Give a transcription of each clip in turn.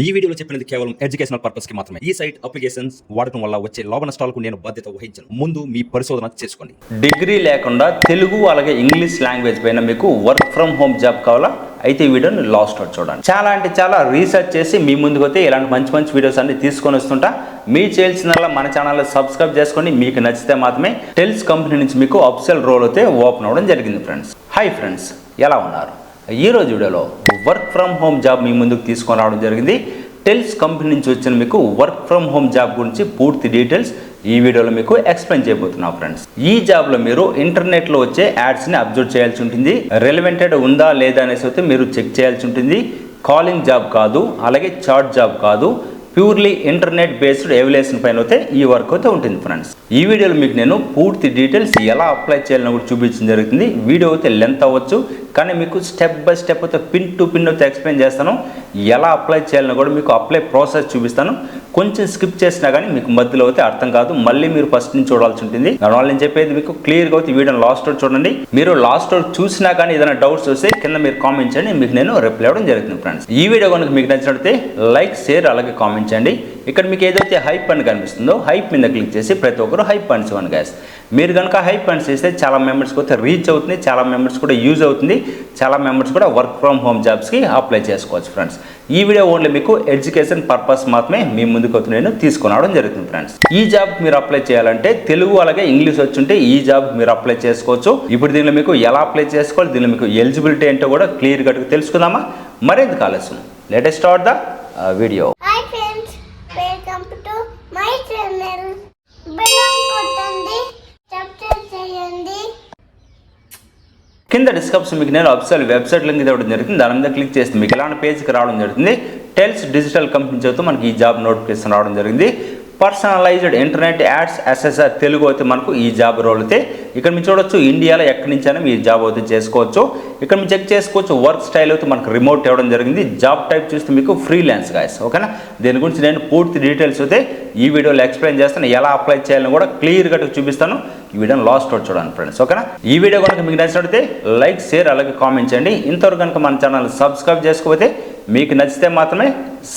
ఈ వీడియోలో చెప్పినది కేవలం ఎడ్యుకేషనల్ పర్పస్ కి మాత్రమే. ఈ సైట్ అప్లికేషన్స్ వాడటం వల్ల వచ్చే లాభ నష్టాలకు నేను బాధ్యత వహించను. ముందు మీ పరిశోధన చేసుకోండి. డిగ్రీ లేకుండా తెలుగు అలాగే ఇంగ్లీష్ లాంగ్వేజ్ పైన మీకు వర్క్ ఫ్రమ్ హోమ్ జాబ్ కావాలా? అయితే ఈ వీడియోని లాస్ట్ వరకు చూడండి. చాలా అంటే చాలా రీసెర్చ్ చేసి మీ ముందుకు అయితే ఇలాంటి మంచి మంచి వీడియోస్ అన్ని తీసుకొని వస్తుంటా. మీ చేయాల్సిన మన ఛానల్ సబ్స్క్రైబ్ చేసుకోండి. మీకు నచ్చితే మాత్రమే టెల్స్ కంపెనీ నుంచి మీకు అఫీషియల్ రోల్ అయితే ఓపెన్ అవ్వడం జరిగింది ఫ్రెండ్స్. హాయ్ ఫ్రెండ్స్, ఎలా ఉన్నారు? ఈ రోజు వీడియోలో వర్క్ ఫ్రమ్ హోమ్ జాబ్ మీ ముందుకు తీసుకొని రావడం జరిగింది. టెల్స్ కంపెనీ నుంచి వచ్చిన మీకు వర్క్ ఫ్రమ్ హోమ్ జాబ్ గురించి పూర్తి డీటెయిల్స్ ఈ వీడియోలో మీకు ఎక్స్ప్లెయిన్ చేయబోతున్నా ఫ్రెండ్స్. ఈ జాబ్లో మీరు ఇంటర్నెట్లో వచ్చే యాడ్స్ని అబ్జర్వ్ చేయాల్సి ఉంటుంది. రెలవెంటెడ్ ఉందా లేదా అనేసి అయితే మీరు చెక్ చేయాల్సి ఉంటుంది. కాలింగ్ జాబ్ కాదు, అలాగే చాట్ జాబ్ కాదు, ప్యూర్లీ ఇంటర్నెట్ బేస్డ్ ఎవాల్యుయేషన్ పైన అయితే ఈ వర్క్ అయితే ఉంటుంది ఫ్రెండ్స్. ఈ వీడియోలో మీకు నేను పూర్తి డీటెయిల్స్ ఎలా అప్లై చేయాలని కూడా చూపించడం జరుగుతుంది. వీడియో అయితే లెంత్ అవ్వచ్చు, కానీ మీకు స్టెప్ బై స్టెప్ అయితే పిన్ టు పిన్ అయితే ఎక్స్ప్లెయిన్ చేస్తాను. ఎలా అప్లై చేయాలని కూడా మీకు అప్లై ప్రాసెస్ చూపిస్తాను. కొంచెం స్కిప్ చేసినా కానీ మీకు మధ్యలో అయితే అర్థం కాదు, మళ్ళీ మీరు ఫస్ట్ నుంచి చూడాల్సి ఉంటుంది. దానివల్ల నేను చెప్పేది మీకు క్లియర్గా అయితే వీడియో లాస్ట్ వరకు చూడండి. మీరు లాస్ట్ వరకు చూసినా కానీ ఏదైనా డౌట్స్ వస్తే కింద మీరు కామెంట్ చేయండి, మీకు నేను రిప్లై అవ్వడం జరుగుతుంది ఫ్రెండ్స్. ఈ వీడియో కనుక మీకు నచ్చినట్లయితే లైక్, షేర్, అలాగే కామెంట్ చేయండి. ఇక్కడ మీకు ఏదైతే హైప్ అని కనిపిస్తుందో హైప్ మీద క్లిక్ చేసి ప్రతి ఒక్కరు హైప్ అండ్స్ ఇవ్వండి గైస్. మీరు కనుక హైప్ అండ్స్ చేస్తే చాలా మెంబర్స్కి అయితే రీచ్ అవుతుంది, చాలా మెంబర్స్ కూడా యూజ్ అవుతుంది, చాలా మెంబర్స్ కూడా వర్క్ ఫ్రమ్ హోమ్ జాబ్స్కి అప్లై చేసుకోవచ్చు ఫ్రెండ్స్. ఈ వీడియో ఓన్లీ మీకు ఎడ్యుకేషన్ పర్పస్ మాత్రమే మీ ముందుకు అయితే నేను తీసుకుని రావడం జరుగుతుంది ఫ్రెండ్స్. ఈ జాబ్ మీరు అప్లై చేయాలంటే తెలుగు అలాగే ఇంగ్లీష్ వచ్చి ఉంటే ఈ జాబ్ మీరు అప్లై చేసుకోవచ్చు. ఇప్పుడు దీనిలో మీకు ఎలా అప్లై చేసుకోవాలి, దీనిలో మీకు ఎలిజిబిలిటీ ఏంటో కూడా క్లియర్ కట్గా తెలుసుకుందామా? మరెందుకు ఆలస్యం, let us start the video. Hi friends, welcome to my channel. Bell కొట్టండి, సబ్స్క్రైబ్ చేయండి. కింద డిస్క్రిప్షన్ మీకు నేను అఫీషియల్ వెబ్సైట్ లింక్ ఇవ్వడం జరుగుతుంది. దాని మీద క్లిక్ చేస్తే మీకు ఇలాంటి పేజ్కి రావడం జరుగుతుంది. టెల్స్ డిజిటల్ కంపెనీ చేస్తూ మనకి ఈ జాబ్ నోటిఫికేషన్ రావడం జరిగింది. Personalised internet ads SSR Telugu అయితే మనకు ఈ జాబ్ రోల్ అయితే ఇక్కడ మీరు చూడొచ్చు. ఇండియాలో ఎక్కడి నుంచైనా మీ జాబ్ అయితే చేసుకోవచ్చు. ఇక్కడ మీరు చెక్ చేసుకోవచ్చు. వర్క్ స్టైల్ అయితే మనకు రిమోట్ ఇవ్వడం జరిగింది. జాబ్ టైప్ చూస్తే మీకు ఫ్రీలాన్స్ గాయస్, ఓకేనా? దీని గురించి నేను పూర్తి డీటెయిల్స్ అయితే ఈ వీడియోలో ఎక్స్ప్లెయిన్ చేస్తాను. ఎలా అప్లై చేయాలని కూడా క్లియర్ కట్గా చూపిస్తాను. ఈ వీడియోని లాస్ట్ వరకు చూడండి ఫ్రెండ్స్, ఓకేనా? ఈ వీడియో కనుక మీకు నచ్చినట్లయితే లైక్, షేర్, అలాగే కామెంట్ చేయండి. ఇంతవరకు కనుక మన ఛానల్ సబ్స్క్రైబ్ చేసుకోకపోతే మీకు నచ్చితే మాత్రమే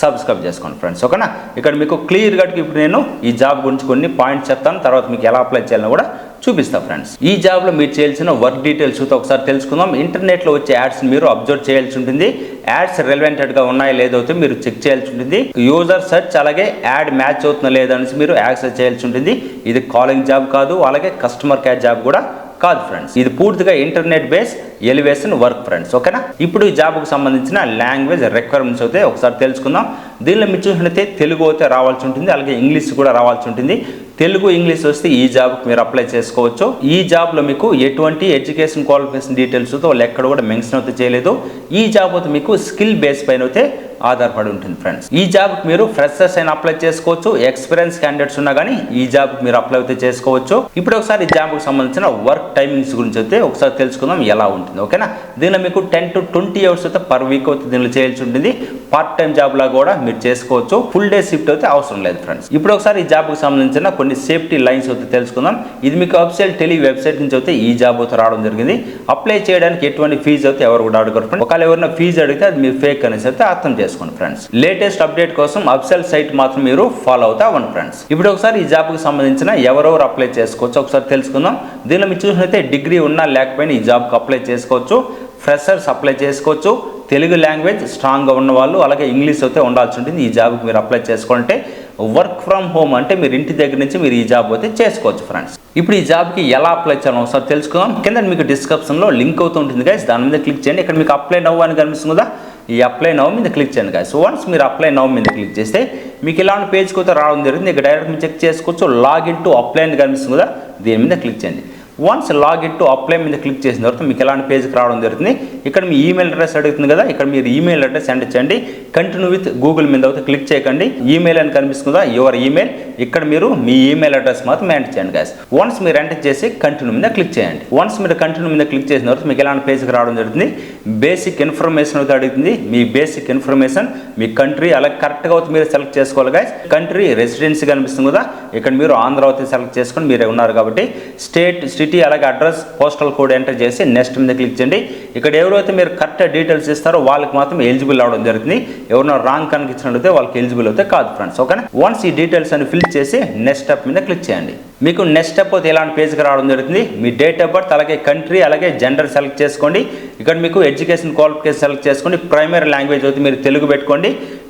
సబ్స్క్రైబ్ చేసుకోండి ఫ్రెండ్స్, ఓకేనా? ఇక్కడ మీకు క్లియర్ కట్గా ఇప్పుడు నేను ఈ జాబ్ గురించి కొన్ని పాయింట్స్ చెప్తాను, తర్వాత మీకు ఎలా అప్లై చేయాలని కూడా చూపిస్తాను ఫ్రెండ్స్. ఈ జాబ్లో మీరు చేయాల్సిన వర్క్ డీటెయిల్స్ ఒకసారి తెలుసుకుందాం. ఇంటర్నెట్లో వచ్చే యాడ్స్ని మీరు అబ్జర్వ్ చేయాల్సి ఉంటుంది. యాడ్స్ రెలవెంటెడ్గా ఉన్నాయా లేదో మీరు చెక్ చేయాల్సి ఉంటుంది. యూజర్ సెర్చ్ అలాగే యాడ్ మ్యాచ్ అవుతుందా లేదనేసి మీరు యాక్సెస్ చేయాల్సి ఉంటుంది. ఇది కాలింగ్ జాబ్ కాదు, అలాగే కస్టమర్ కేర్ జాబ్ కూడా కాదు ఫ్రెండ్స్. ఇది పూర్తిగా internet base elevation work friends, ఓకేనా? ఇప్పుడు ఈ జాబ్కు సంబంధించిన లాంగ్వేజ్ రిక్వైర్మెంట్స్ అయితే ఒకసారి తెలుసుకుందాం. దీనిలో మీరు చూసినట్లయితే తెలుగు అయితే రావాల్సి ఉంటుంది, అలాగే ఇంగ్లీష్ కూడా రావాల్సి ఉంటుంది. తెలుగు, ఇంగ్లీష్ వస్తే ఈ జాబ్కి మీరు అప్లై చేసుకోవచ్చు. ఈ జాబ్లో మీకు ఎటువంటి ఎడ్యుకేషన్ క్వాలిఫికేషన్ డీటెయిల్స్ వాళ్ళు ఎక్కడ కూడా మెన్షన్ అయితే చేయలేదు. ఈ జాబ్ అయితే మీకు స్కిల్ బేస్ పైన అయితే ఆధారపడి ఉంటుంది ఫ్రెండ్స్. ఈ జాబ్కి మీరు ఫ్రెషర్స్ అయినా అప్లై చేసుకోవచ్చు, ఎక్స్పీరియన్స్ క్యాండిడేట్స్ ఉన్నా కానీ ఈ జాబ్కి మీరు అప్లై అయితే చేసుకోవచ్చు. ఇప్పుడు ఒకసారి ఈ జాబ్కి సంబంధించిన వర్క్ టైమింగ్స్ గురించి అయితే ఒకసారి తెలుసుకుందాం ఎలా ఉంటుంది, ఓకేనా? దీనిలో మీకు 10 to 20 అవర్స్ అయితే పర్ వీక్ అయితే దీనిలో చేయాల్సి ఉంటుంది. పార్ట్ టైం జాబ్ లా కూడా మీరు చేసుకోవచ్చు. ఫుల్ డే షిఫ్ట్ అయితే అవసరం లేదు ఫ్రెండ్స్. ఇప్పుడు ఒకసారి ఈ జాబ్కి సంబంధించిన కొన్ని సేఫ్టీ లైన్స్ అయితే తెలుసుకుందాం. ఇది మీకు అఫీషియల్ టెలి వెబ్సైట్ నుంచి అయితే ఈ జాబ్ అయితే రావడం జరిగింది. అప్లై చేయడానికి ఎటువంటి ఫీజు అయితే ఎవరు కూడా అడగరు ఫ్రెండ్స్. ఒకవేళ ఎవరైనా ఫీజు అడిగితే అది మీరు ఫేక్ అనేసి అయితే అర్థం చేసుకోండి ఫ్రెండ్స్. లేటెస్ట్ అప్డేట్ కోసం అఫీషియల్ సైట్ మాత్రం మీరు ఫాలో అవుతా అవ్వండి ఫ్రెండ్స్. ఇప్పుడు ఒకసారి ఈ జాబ్కి సంబంధించిన ఎవరెవరు అప్లై చేసుకోవచ్చు ఒకసారి తెలుసుకుందాం. దీనిలో మీరు చూసినట్లయితే డిగ్రీ ఉన్నా లేకపోయినా ఈ జాబ్కి అప్లై చేసుకోవచ్చు. ఫ్రెషర్స్ అప్లై చేసుకోవచ్చు. తెలుగు లాంగ్వేజ్ స్ట్రాంగ్గా ఉన్న వాళ్ళు అలాగే ఇంగ్లీష్ అయితే ఉండాల్సి ఉంటుంది. ఈ జాబ్కి మీరు అప్లై చేసుకోవాలంటే వర్క్ ఫ్రమ్ హోమ్ అంటే మీరు ఇంటి దగ్గర నుంచి మీరు ఈ జాబ్ అయితే చేసుకోవచ్చు ఫ్రెండ్స్. ఇప్పుడు ఈ జాబ్కి ఎలా అప్లై చేయాలో ఒకసారి తెలుసుకుందాం. కింద మీకు డిస్క్రిప్షన్లో లింక్ అవుతూ ఉంటుంది గైస్, దాని మీద క్లిక్ చేయండి. ఇక్కడ మీకు అప్లై నౌ అని కనిపిస్తుంది కదా, ఈ అప్లై నౌ మీద క్లిక్ చేయండి గైస్. వన్స్ మీరు అప్లై నౌ మీద క్లిక్ చేస్తే మీకు ఇలాంటి పేజ్కి అయితే రావడం జరుగుతుంది. ఇక్కడ డైరెక్ట్ మీరు చెక్ చేసుకోవచ్చు. లాగిన్ టు అప్లై అని కనిపిస్తుంది కదా, దీని మీద క్లిక్ చేయండి. వన్స్ లాగిన్ టు అప్లై మీద క్లిక్ చేసిన తర్వాత మీకు ఎలాంటి పేజ్కి రావడం జరుగుతుంది. ఇక్కడ మీ ఈమెయిల్ అడ్రస్ అడుగుతుంది కదా, ఇక్కడ మీరు ఈమెయిల్ అడ్రస్ ఎంటర్ చేయండి. కంటిన్యూ విత్ గూగుల్ మీద అయితే క్లిక్ చేయకండి. ఈమెయిల్ అని కనిపిస్తుంది కదా, యువర్ ఈమెయిల్ ఇక్కడ మీరు మీ ఈమెయిల్ అడ్రస్ మాత్రం ఎంటర్ చేయండి గైస్. వన్స్ మీరు ఎంటర్ చేసి కంటిన్యూ మీద క్లిక్ చేయండి. వన్స్ మీరు కంటిన్యూ మీద క్లిక్ చేసిన తర్వాత మీకు ఎలాంటి పేజ్కి రావడం జరుగుతుంది. బేసిక్ ఇన్ఫర్మేషన్ అయితే అడుగుతుంది. మీ బేసిక్ ఇన్ఫర్మేషన్, మీ కంట్రీ అలా కరెక్ట్గా అయితే మీరు సెలెక్ట్ చేసుకోవాలి గైస్. కంట్రీ రెసిడెన్సీ కనిపిస్తుంది కదా, ఇక్కడ మీరు ఆంధ్ర అయితే సెలెక్ట్ చేసుకొని మీరే ఉన్నారు కాబట్టి స్టేట్, సిటీ అలాగే అడ్రస్, పోస్టల్ కోడ్ ఎంటర్ చేసి నెక్స్ట్ మీద క్లిక్ చేయండి. ఇక్కడ ఎవరైతే మీరు కరెక్ట్ డీటెయిల్స్ ఇస్తారో వాళ్ళకి మాత్రం ఎలిజిబుల్ అవడం జరుగుతుంది. ఎవరైనా రాంగ్ కనిపించినట్లయితే వాళ్ళకి ఎలిజిబుల్ అయితే కాదు ఫ్రెండ్స్. ఓకేనా. వన్స్ ఈ డీటెయిల్స్ అని ఫిల్ చేసి నెక్స్ట్ స్టెప్ మీద క్లిక్ చేయండి. మీకు నెక్స్ట్ స్టెప్ అయితే ఎలాంటి పేజ్కి రావడం జరుగుతుంది. మీ డేట్ ఆఫ్ బర్త్ అలాగే కంట్రీ అలాగే జెండర్ సెలెక్ట్ చేసుకోండి. ఇక్కడ మీకు ఎడ్యుకేషన్ క్వాలిఫికేషన్ సెలెక్ట్ చేసుకోండి. ప్రైమరీ లాంగ్వేజ్ అయితే మీరు తెలుగు పెట్టుకోండి.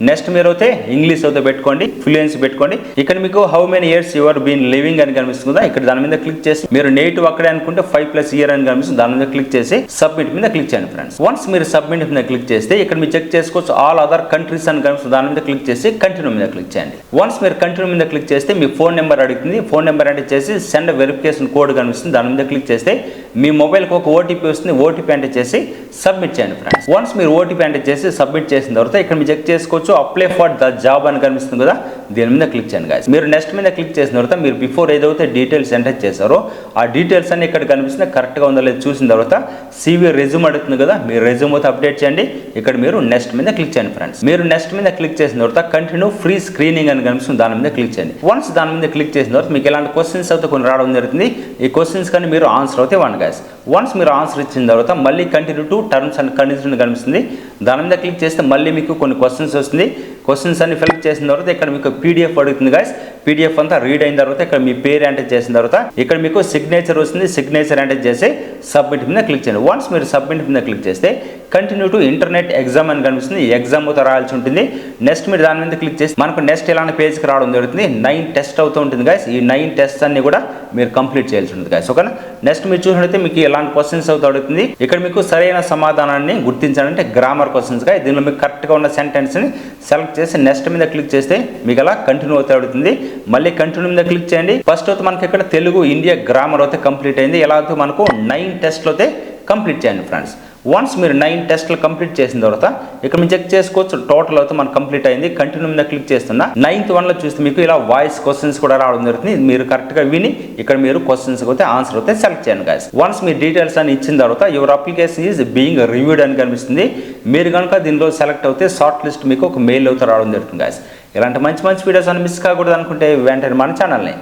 నెక్స్ట్ మీరు అయితే ఇంగ్లీష్ అయితే పెట్టుకోండి, ఫ్లూయెన్సీ పెట్టుకోండి. ఇక్కడ మీకు how many years you are been living అని కనిపిస్తుందా, ఇక్కడ దాని మీద క్లిక్ చేసి మీరు నేటివ్ అక్కడే అనుకుంటే 5+ ఇయర్ అని కనిపిస్తుంది, దాని మీద క్లిక్ చేసి సబ్మిట్ మీద క్లిక్ చేయండి ఫ్రెండ్స్. వన్స్ మీరు సబ్మిట్ మీద క్లిక్ చేస్తే ఇక్కడ మీరు చెక్ చేసుకోవచ్చు ఆల్ అదర్ కంట్రీస్ అని కనిపిస్తుంది, దాని మీద క్లిక్ చేసి కంటిన్యూ మీద క్లిక్ చేయండి. వన్స్ మీరు కంటిన్యూ మీద క్లిక్ చేస్తే మీ ఫోన్ నెంబర్ అడుగుతుంది. ఫోన్ నెంబర్ అంటే చేసి సెండ్ వెరిఫికేషన్ కోడ్ కనిపిస్తుంది, దాని మీద క్లిక్ చేస్తే మీ మొబైల్కి ఒక ఓటీపీ వస్తుంది. ఓటీపీ అంటే చేసి సబ్మిట్ చేయండి ఫ్రెండ్స్. వన్స్ మీరు ఓటీపీ అంటే చేసి సబ్మిట్ చేసిన తర్వాత ఇక్కడ మీరు చెక్ చేసుకోవచ్చు అప్లై ఫర్ ద జాబ్ అని కనిపిస్తుంది కదా, దీని మీద క్లిక్ చేయండి గాయస్. మీరు నెక్స్ట్ మీద క్లిక్ చేసిన తర్వాత మీరు బిఫోర్ ఏదైతే డీటెయిల్స్ ఎంటర్ చేశారో ఆ డీటెయిల్స్ అన్ని ఇక్కడ కనిపిస్తుంది, కరెక్ట్గా ఉందో లేదో చూసిన తర్వాత CV రెజ్యూమ్ అడుగుతుంది కదా, మీరు రెజ్యూమ్ అయితే అప్డేట్ చేయండి. ఇక్కడ మీరు నెక్స్ట్ మీద క్లిక్ చేయండి ఫ్రెండ్స్. మీరు నెక్స్ట్ మీద క్లిక్ చేసిన తర్వాత కంటిన్యూ ఫ్రీ స్క్రీనింగ్ అని కనిపిస్తుంది, దాని మీద క్లిక్ చేయండి. వన్స్ దాని మీద క్లిక్ చేసిన తర్వాత మీకు ఇలాంటి క్వశ్చన్స్ అయితే కొన్ని రావడం జరుగుతుంది. ఈ క్వశ్చన్స్ కానీ మీరు ఆన్సర్ అయితే ఇవ్వండి గాయస్. వన్స్ మీరు ఆన్సర్ ఇచ్చిన తర్వాత మళ్ళీ continue to terms and condition కనిపిస్తుంది, దాని మీద క్లిక్ చేస్తే మళ్ళీ మీకు కొన్ని క్వశ్చన్స్ వస్తుంది. క్వశ్చన్స్ అన్ని ఫిల్ చేసిన తర్వాత ఇక్కడ మీకు PDF అడుగుతుంది గాయస్. PDF అంతా రీడ్ అయిన తర్వాత ఇక్కడ మీ పేరు ఎంటర్ చేసిన తర్వాత ఇక్కడ మీకు సిగ్నేచర్ వస్తుంది. సిగ్నేచర్ ఎంటర్ చేసి సబ్మిట్ మీద క్లిక్ చేయండి. వన్స్ మీరు సబ్మిట్ మీద క్లిక్ చేస్తే కంటిన్యూ టు ఇంటర్నెట్ ఎగ్జామ్ అని కనిపిస్తుంది. ఈ ఎగ్జామ్ అయితే రాయాల్సి ఉంటుంది. నెక్స్ట్ మీరు దాని మీద క్లిక్ చేసి మనకు నెక్స్ట్ ఇలాంటి పేజ్కి రావడం జరుగుతుంది. 9 టెస్ట్ అవుతూ ఉంటుంది గాయస్. ఈ 9 టెస్ట్ అన్ని కూడా మీరు కంప్లీట్ చేయాల్సి ఉంటుంది గాయస్. ఓకేనా. నెక్స్ట్ మీరు చూసినట్లయితే మీకు ఇలాంటి క్వశ్చన్స్ అవుతూ అడుగుతుంది. ఇక్కడ మీకు సరైన సమాధానాన్ని గుర్తించాలంటే గ్రామర్ క్వశ్చన్స్ గా, దీనిలో మీకు కరెక్ట్గా ఉన్న సెంటెన్స్ని సెలెక్ట్ చేసి నెక్స్ట్ మీద క్లిక్ చేస్తే మీకు అలా కంటిన్యూ అవుతూ అడుగుతుంది. మళ్ళీ కంటిన్యూ మీద క్లిక్ చేయండి. ఫస్ట్ అయితే మనకి ఇక్కడ తెలుగు ఇండియా గ్రామర్ అయితే కంప్లీట్ అయింది. ఎలా అయితే మనకు 9 టెస్ట్లు అయితే కంప్లీట్ చేయండి ఫ్రెండ్స్. వన్స్ మీరు 9 టెస్ట్లు కంప్లీట్ చేసిన తర్వాత ఇక్కడ మీరు చెక్ చేసుకోవచ్చు టోటల్ అయితే మనకు కంప్లీట్ అయింది. కంటిన్యూ మీద క్లిక్ చేస్తున్నా 9th వన్లో చూస్తే మీకు ఇలా వాయిస్ క్వశ్చన్స్ కూడా రావడం జరుగుతుంది. మీరు కరెక్ట్గా విని ఇక్కడ మీరు క్వశ్చన్స్ అయితే ఆన్సర్ అయితే సెలెక్ట్ చేయండి గాయస్. వన్స్ మీ డీటెయిల్స్ అని ఇచ్చిన తర్వాత your application is being reviewed అని కనిపిస్తుంది. మీరు కనుక దీనిలో సెలెక్ట్ అవుతే షార్ట్ లిస్ట్ మీకు ఒక మెయిల్ అయితే రావడం జరుగుతుంది గాయస్. ఇలాంటి మంచి మంచి వీడియోస్ అని మిస్ కాకూడదు అనుకుంటే వెంటనే మన ఛానల్ని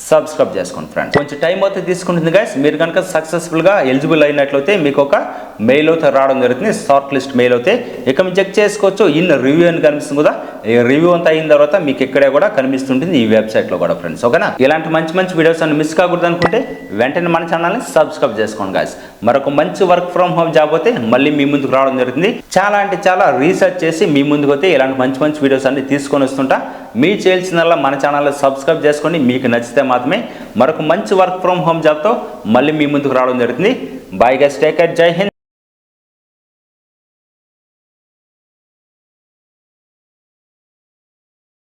సబ్స్క్రైబ్ చేసుకోండి ఫ్రెండ్స్. కొంచెం టైం అయితే తీసుకుంటుంది గైస్. మీరు కనుక సక్సెస్ఫుల్గా ఎలిజిబుల్ అయినట్లయితే మీకు ఒక మెయిల్ అయితే రావడం జరుగుతుంది, షార్ట్ లిస్ట్ మెయిల్ అయితే. ఇక మీరు చెక్ చేసుకోవచ్చు ఇన్ రివ్యూ అని కనిపిస్తుంది కదా, ఈ రివ్యూ అంతా అయిన తర్వాత మీకు ఇక్కడే కూడా కనిపిస్తుంటుంది ఈ వెబ్సైట్లో కూడా ఫ్రెండ్స్. ఓకేనా. ఇలాంటి మంచి మంచి వీడియోస్ అని మిస్ కాకూడదు అనుకుంటే వెంటనే మన ఛానల్ని సబ్స్క్రైబ్ చేసుకోండి గైస్. మరొక మంచి వర్క్ ఫ్రమ్ హోమ్ జాబ్ అయితే మళ్ళీ మీ ముందుకు రావడం జరుగుతుంది. చాలా అంటే చాలా రీసెర్చ్ చేసి మీ ముందుకు అయితే ఇలాంటి మంచి మంచి వీడియోస్ అన్ని తీసుకొని వస్తుంటా. మీ చేయాల్సిందల్లా మన ఛానల్ని సబ్స్క్రైబ్ చేసుకోండి. మీకు నచ్చితే మాత్రమే మరొక మంచి వర్క్ ఫ్రమ్ హోమ్ జాబ్తో మళ్ళీ మీ ముందుకు రావడం జరుగుతుంది. బాయ్ గైస్, టేక్ కేర్, జై హింద్.